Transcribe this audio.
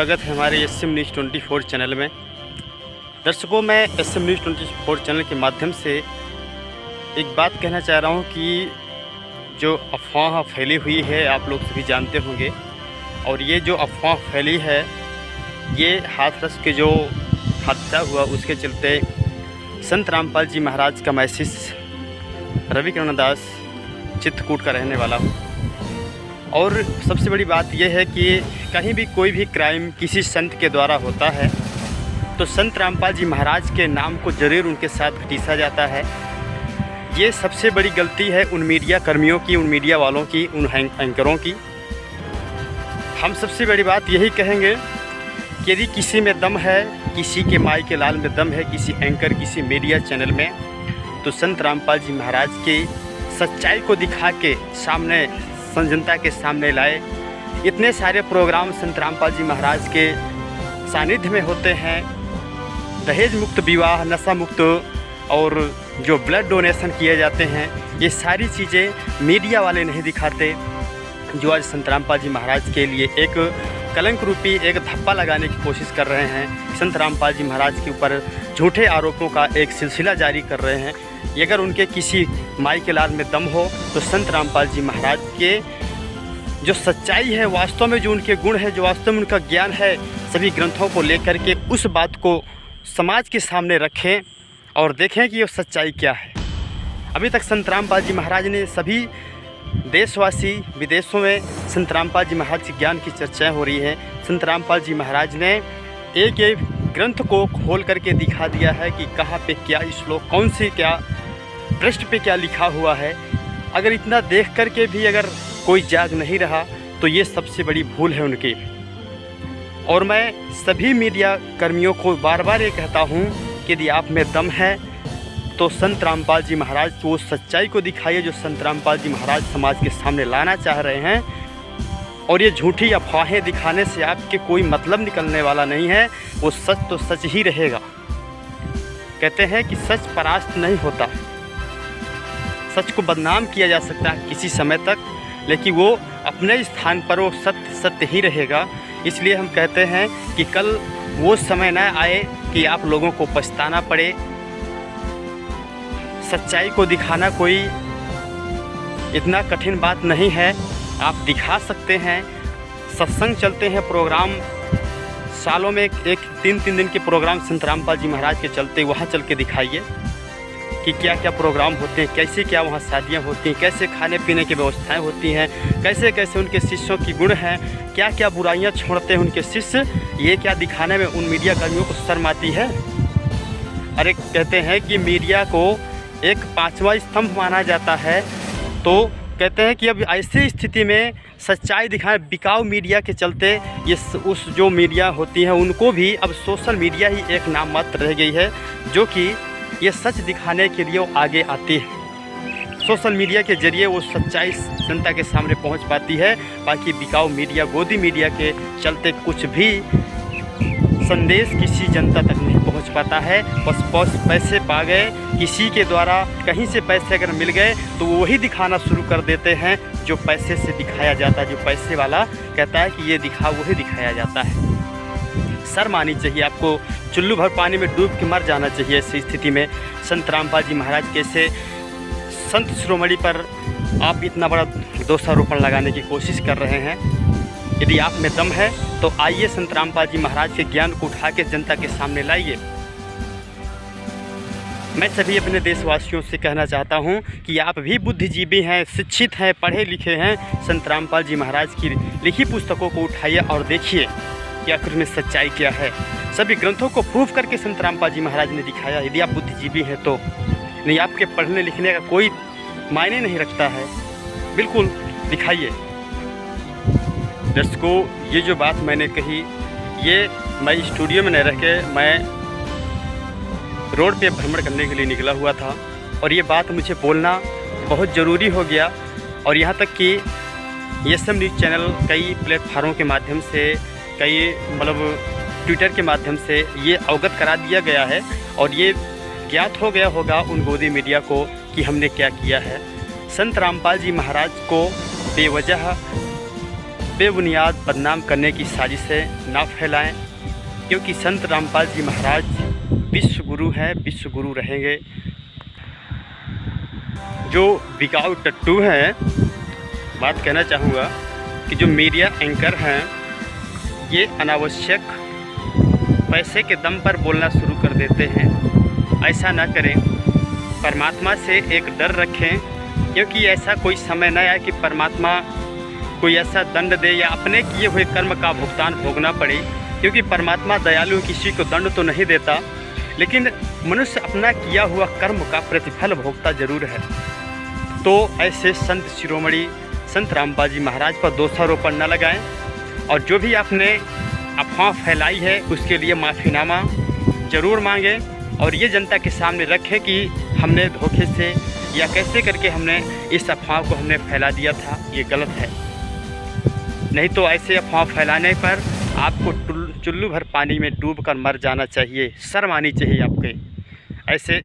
स्वागत है हमारे SM न्यूज़ 24 चैनल में। दर्शकों, मैं SM न्यूज़ 24 चैनल के माध्यम से एक बात कहना चाह रहा हूं कि जो अफवाह फैली हुई है आप लोग सभी जानते होंगे, और ये जो अफवाह फैली है ये हाथरस के जो हादसा हुआ उसके चलते संत रामपाल जी महाराज का मैसेज रविकरण दास चित्रकूट का रहने वाला हूँ। और सबसे बड़ी बात यह है कि कहीं भी कोई भी क्राइम किसी संत के द्वारा होता है तो संत रामपाल जी महाराज के नाम को ज़रूर उनके साथ घसीटा जाता है। ये सबसे बड़ी गलती है उन मीडिया कर्मियों की, उन मीडिया वालों की, उन एंकरों की। हम सबसे बड़ी बात यही कहेंगे कि यदि किसी में दम है, किसी के माई के लाल में दम है, किसी एंकर, किसी मीडिया चैनल में, तो संत रामपाल जी महाराज की सच्चाई को दिखा के सामने जनता के सामने लाए। इतने सारे प्रोग्राम संत रामपाल जी महाराज के सानिध्य में होते हैं। दहेज मुक्त विवाह, नशा मुक्त और जो ब्लड डोनेशन किए जाते हैं, ये सारी चीज़ें मीडिया वाले नहीं दिखाते, जो आज संत रामपाल जी महाराज के लिए एक कलंक रूपी एक धब्बा लगाने की कोशिश कर रहे हैं। संत रामपाल जी महाराज के ऊपर झूठे आरोपों का एक सिलसिला जारी कर रहे हैं। अगर उनके किसी माई के लाल में दम हो तो संत रामपाल जी महाराज के जो सच्चाई है, वास्तव में जो उनके गुण है, जो वास्तव में उनका ज्ञान है, सभी ग्रंथों को लेकर के उस बात को समाज के सामने रखें और देखें कि ये सच्चाई क्या है। अभी तक संत रामपाल जी महाराज ने सभी देशवासी विदेशों में संत रामपाल जी महाराज के ज्ञान की चर्चाएं हो रही है। संत रामपाल जी महाराज ने एक एक ग्रंथ को खोल करके दिखा दिया है कि कहाँ पे क्या श्लोक, कौन सी क्या पृष्ठ पे क्या लिखा हुआ है। अगर इतना देख करके भी अगर कोई जाग नहीं रहा तो ये सबसे बड़ी भूल है उनकी। और मैं सभी मीडिया कर्मियों को बार बार ये कहता हूँ कि यदि आप में दम है तो संत रामपाल जी महाराज की वो सच्चाई को दिखाइए जो संत रामपाल जी महाराज समाज के सामने लाना चाह रहे हैं। और ये झूठी अफवाहें दिखाने से आपके कोई मतलब निकलने वाला नहीं है। वो सच तो सच ही रहेगा। कहते हैं कि सच परास्त नहीं होता, सच को बदनाम किया जा सकता है किसी समय तक, लेकिन वो अपने स्थान पर वो सत्य सत्य ही रहेगा। इसलिए हम कहते हैं कि कल वो समय न आए कि आप लोगों को पछताना पड़े। सच्चाई को दिखाना कोई इतना कठिन बात नहीं है, आप दिखा सकते हैं। सत्संग चलते हैं, प्रोग्राम सालों में एक 3-3 दिन के प्रोग्राम संत रामपाल जी महाराज के चलते, वहाँ चल के दिखाइए कि क्या क्या प्रोग्राम होते हैं, कैसे क्या वहाँ शादियाँ होती हैं, कैसे खाने पीने की व्यवस्थाएं होती हैं, कैसे कैसे उनके शिष्यों की गुण हैं, क्या क्या बुराइयाँ छोड़ते हैं उनके शिष्य। ये क्या दिखाने में उन मीडिया कर्मियों को शर्म आती है। अरे कहते हैं कि मीडिया को एक 5वां स्तंभ माना जाता है, तो कहते हैं कि अब ऐसी स्थिति में सच्चाई दिखाएं। बिकाऊ मीडिया के चलते ये उस जो मीडिया होती है उनको भी अब सोशल मीडिया ही एक नाम मात्र रह गई है, जो कि ये सच दिखाने के लिए वो आगे आती है। सोशल मीडिया के ज़रिए वो सच्चाई जनता के सामने पहुंच पाती है। बाकी बिकाऊ मीडिया, गोदी मीडिया के चलते कुछ भी संदेश किसी जनता तक नहीं पहुंच पाता है। बस पैसे पा गए, किसी के द्वारा कहीं से पैसे अगर मिल गए तो वो वही दिखाना शुरू कर देते हैं जो पैसे से दिखाया जाता है। जो पैसे वाला कहता है कि ये दिखाओ, वही दिखाया जाता है। शर्म आनी चाहिए आपको, चुल्लू भर पानी में डूब के मर जाना चाहिए। ऐसी स्थिति में संत रामपाल जी महाराज कैसे संत शिरोमणि पर आप इतना बड़ा दोषारोपण लगाने की कोशिश कर रहे हैं। यदि आप में दम है तो आइए संत रामपाल जी महाराज के ज्ञान को उठा के जनता के सामने लाइए। मैं सभी अपने देशवासियों से कहना चाहता हूं कि आप भी बुद्धिजीवी हैं, शिक्षित हैं, पढ़े लिखे हैं। संत रामपाल जी महाराज की लिखी पुस्तकों को उठाइए और देखिए कि आखिर में सच्चाई क्या है। सभी ग्रंथों को प्रूफ करके संत रामपाल जी महाराज ने दिखाया। यदि आप बुद्धिजीवी हैं तो नहीं, आपके पढ़ने लिखने का कोई मायने नहीं रखता है। बिल्कुल दिखाइए। दर्शकों, ये जो बात मैंने कही, ये मैं स्टूडियो में न रह के मैं रोड पे भ्रमण करने के लिए निकला हुआ था, और ये बात मुझे बोलना बहुत ज़रूरी हो गया। और यहाँ तक कि SM न्यूज़ चैनल कई प्लेटफार्मों के माध्यम से, कई मतलब ट्विटर के माध्यम से ये अवगत करा दिया गया है, और ये ज्ञात हो गया होगा उन गोदी मीडिया को कि हमने क्या किया है। संत रामपाल जी महाराज को बेवजह बेबुनियाद बदनाम करने की साजिशें ना फैलाएं, क्योंकि संत रामपाल जी महाराज विश्व गुरु हैं, विश्व गुरु रहेंगे। जो बिकाऊ टट्टू हैं, बात कहना चाहूँगा कि जो मीडिया एंकर हैं ये अनावश्यक पैसे के दम पर बोलना शुरू कर देते हैं। ऐसा ना करें, परमात्मा से एक डर रखें, क्योंकि ऐसा कोई समय न आए कि परमात्मा कोई ऐसा दंड दे या अपने किए हुए कर्म का भुगतान भोगना पड़े, क्योंकि परमात्मा दयालु किसी को दंड तो नहीं देता, लेकिन मनुष्य अपना किया हुआ कर्म का प्रतिफल भोगता जरूर है। तो ऐसे संत शिरोमणि संत रामपाल जी महाराज पर दोषारोपण न लगाएं, और जो भी आपने अफवाह फैलाई है उसके लिए माफ़ीनामा ज़रूर मांगें, और ये जनता के सामने रखें कि हमने धोखे से या कैसे करके हमने इस अफवाह को हमने फैला दिया था, ये गलत है। नहीं तो ऐसे अफवाह फैलाने पर आपको चुल्लू भर पानी में डूब कर मर जाना चाहिए, शर्म आनी चाहिए आपके। ऐसे